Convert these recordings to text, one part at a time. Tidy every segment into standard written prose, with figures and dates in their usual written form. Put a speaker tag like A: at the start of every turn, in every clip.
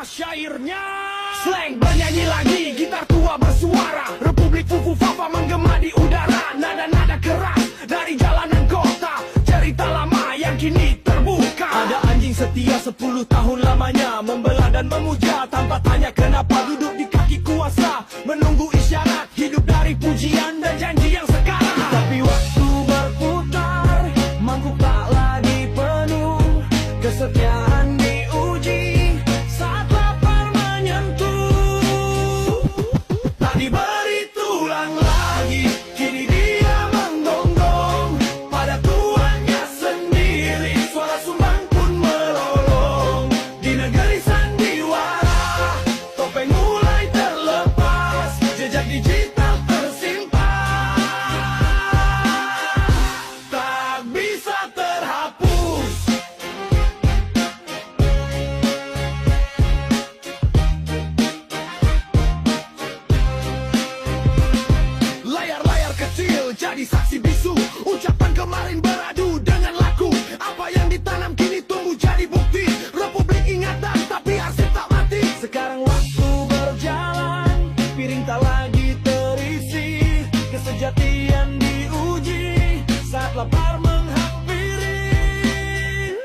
A: syairnya? Slang bernyanyi lagi, gitar tua bersuara. Republik Fufu Fafa menggema di udara. Nada-nada keras dari jalanan kota, cerita lama yang kini terbuka. Ada anjing setia 10 tahun lamanya, membelah dan memuja tanpa tanya kenapa. Duduk di kaki kuasa, menunggu isyarat, hidup dari pujian dan janji yang sekarang. Tapi waktu berputar, mangkuk tak lagi penuh, kesetiaan diuji saat lapar menyentuh. Tak diberi tulang lagi, kini dia menggonggong pada tuannya sendiri. Suara sumbang pun melolong di negeri sandiwara. Topeng mulai terlepas, jejak digital tersimpan, tak bisa terhapus. Layar-layar kecil jadi saksi bisu, ucapan kemarin beradu dengan laku. Apa yang ditanam kini tumbuh jadi bukti. Republik ingatan tapi arsip tak mati. Sekarang waktu berjalan, piring tak lagi terisi, kesejatian diuji saat lapar menghampiri.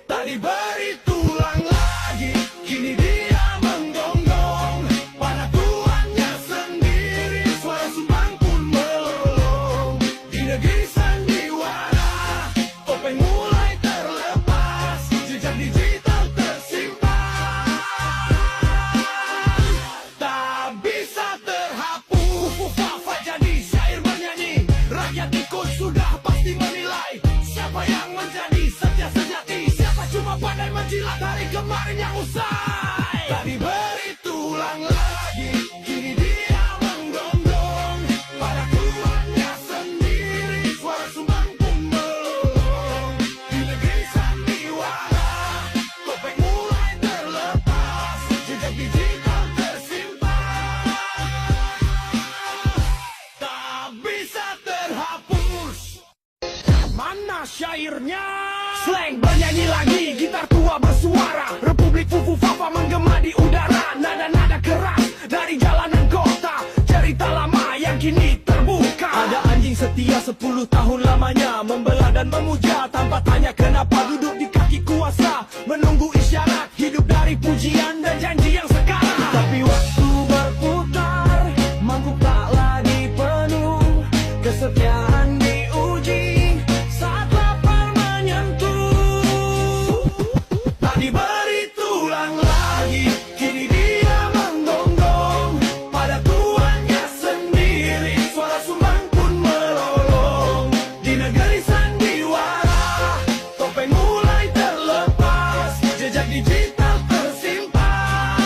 A: Tak diberi tulang lagi, kini dia menggonggong pada tuannya sendiri. Suara sumbang pun melolong di negeri sandiwara. Topeng mulai terlepas, jejak digital tersimpan, tak bisa terhapus. Fufu Fafa jadi syair bernyanyi, rakyat ikut sudah pasti menilai siapa yang menjadi setia sejati, siapa cuma pandai menjilat dari kemarin yang usai. Tak diberi tulang lagi, kini dia menggonggong pada tuannya sendiri. Suara sumbang pun melolong di negeri sandiwara. Topeng mulai terlepas, jejak digital tersimpan, tak bisa terhapus. Mana syairnya? Slang bernyanyi lagi, gitar tua bersuara. Republik Fufu Fafa menggema di udara. Nada-nada keras dari jalanan kota, cerita lama yang kini terbuka. Ada anjing setia 10 tahun lamanya, membelah dan memuja tanpa tanya kenapa. Duduk di kaki kuasa, menunggu isyarat, hidup dari pujian dan janji yang sekarang. Tapi waktu berputar, mangkuk tak lagi penuh, kesetiaan diuji saat lapar menyentuh. Tak diberi tulang lagi, kini dia menggonggong pada tuannya sendiri. Suara sumbang pun melolong di negeri sandiwara. Topeng mulai terlepas, jejak digital tersimpan,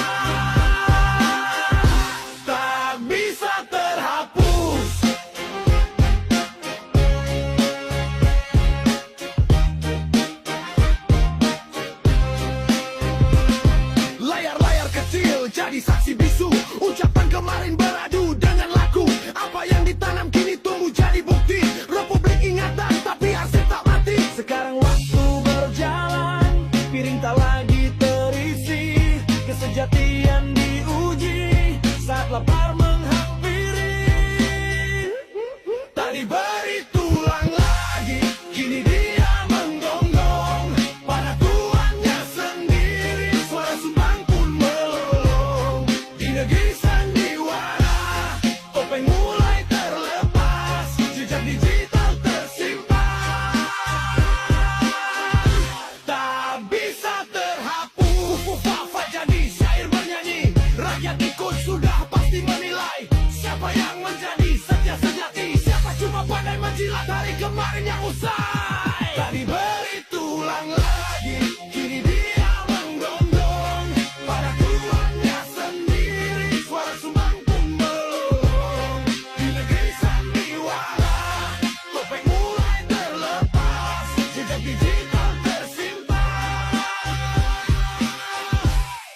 A: tak bisa terhapus. Layar-layar kecil jadi saksi bisu, ucapan kemarin beradu dengan laku. Apa yang ditanam kini tumbuh jadi bukti. Republik ingatan tapi arsip tak mati. Sekarang waktu berjalan, piring tak lagi terisi, kesejatian diuji saat lapar menghampiri. Tak diberi tulang lagi, kini dia menggonggong pada tuannya sendiri. Suara sumbang pun melolong di negeri sandiwara. Topeng mulai terlepas, jejak digital tersimpan, tak bisa terhapus. Fufu Fafa jadi syair bernyanyi, rakyat ikut sudah pasti menilai siapa yang menjadi setia sejati, siapa cuma pandai menjilat dari kemarin yang usai. Tak diberi tulang lagi, kini dia menggonggong pada tuannya sendiri. Suara sumbang pun melolong di negeri sandiwara. Topeng mulai terlepas, jejak digital tersimpan,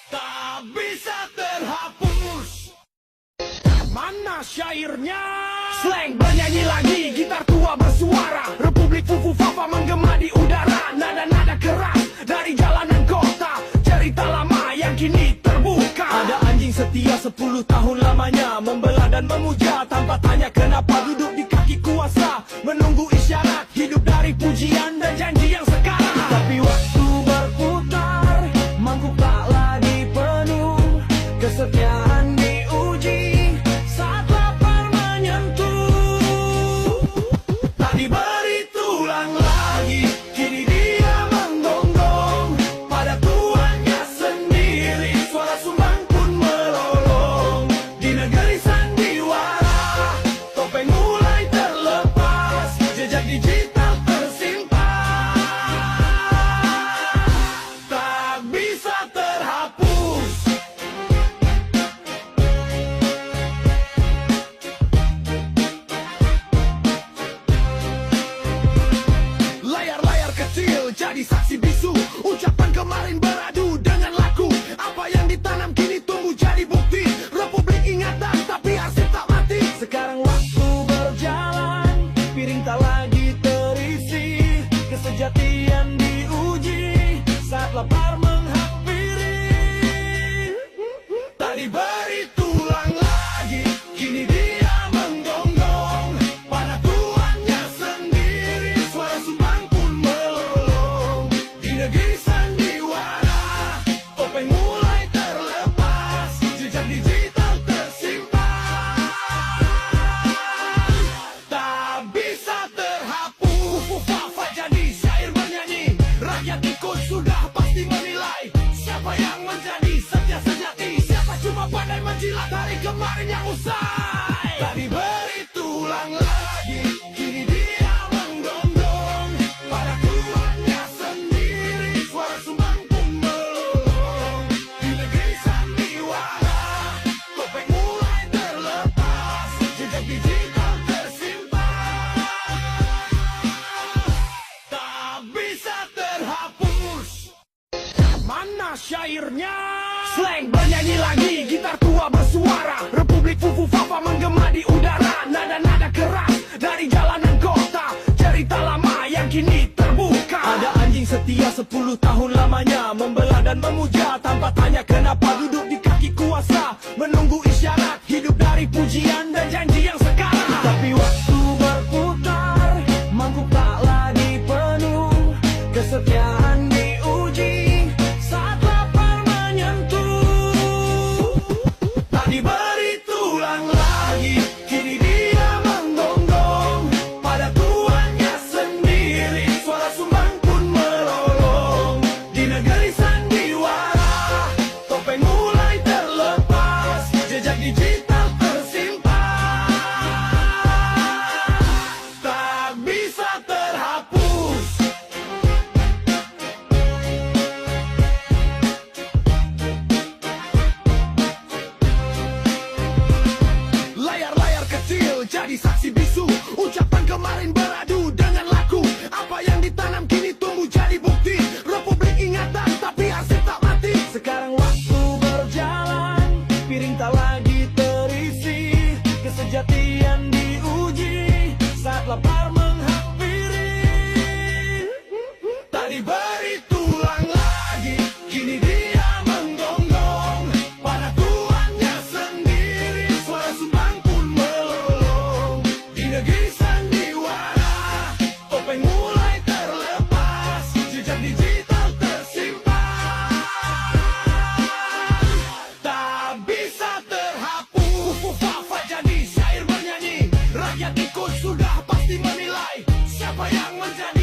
A: tak bisa terhapus. Mana syairnya? Slang bernyanyi lagi, gitar tua bersuara. Republik Fufu Fafa menggema di udara. Nada-nada keras dari jalanan kota, cerita lama yang kini terbuka. Ada anjing setia 10 tahun lamanya, membelah dan memuja tanpa tanya kenapa. Duduk di kaki kuasa, menunggu isyarat hidup dari pujian dan janji yang sekarang. Tapi waktu berputar, mangkuk tak lagi penuh, kesetiaan diuji saat lapar menyentuh. Tak diberi tulang lagi, kini dia menggonggong pada tuannya sendiri. Suara sumbang pun melolong di negeri sandiwara. Topeng mulai terlepas, jejak digital tersimpan, tak bisa terhapus. Layar-layar kecil jadi saksi bisu, ucapan kemarin beradu dengan laku. Apa yang ditanam kini tumbuh jadi bukti. Republik ingatan tapi arsip tak mati. Sekarang waktu berjalan, piring tak lagi terisi, kesejatian diuji saat lapar menghampiri. Tak diberi tulang lagi, kini dia menggonggong pada tuannya sendiri. Suara sumbang pun melolong di negeri sandiwara. Topeng mulai terlepas, jejak digital tersimpan, tak bisa terhapus. Fafa jadi syair bernyanyi, rakyat ikut sudah pasti menilai siapa yang menjadi setia sejati, siapa cuma pandai menjilat hari kemarin yang usai. Tak diberi tulang lagi, kini dia menggonggong pada tuannya sendiri. Suara sumbang pun melolong di negeri sandiwara. Topeng mulai terlepas, jejak digital tersimpan, tak bisa terhapus. Mana syairnya? Slang bernyanyi lagi, gitar tua bersuara. Republik Fufu Fafa menggema di udara. Nada-nada keras dari jalanan kota, cerita lama yang kini terbuka. Ada anjing setia 10 tahun lamanya, membelah dan memuja tanpa tanya kenapa. Duduk di kaki kuasa, menunggu isyarat hidup dari pujian dan janji yang sekarang. Tapi waktu berputar, mangkuk tak lagi penuh, kesetiaan diuji saat lapar menyentuh. Tak diberi tulang lagi, kini dia menggonggong pada tuannya sendiri. Suara sumbang pun melolong di negeri sandiwara. Topeng mulai terlepas, jejak digital tersimpan, tak bisa terhapus. Layar-layar kecil jadi saksi bisu, ucapan kemarin beradu dengan laku. Apa yang ditanam kini tumbuh jadi bukti. Republik ingatan tapi arsip tak mati. Sekarang waktu berjalan, piring tak lagi terisi, kesejatian diuji saat lapar menghampiri. Tak diberi tulang lagi, kini dia menggonggong pada tuannya sendiri. Suara sumbang pun melolong di negeri sandiwara. Topeng mulai terlepas, jejak digital tersimpan, tak bisa terhapus. Fafa jadi syair bernyanyi, rakyat ikut sudah pasti menilai siapa yang menjadi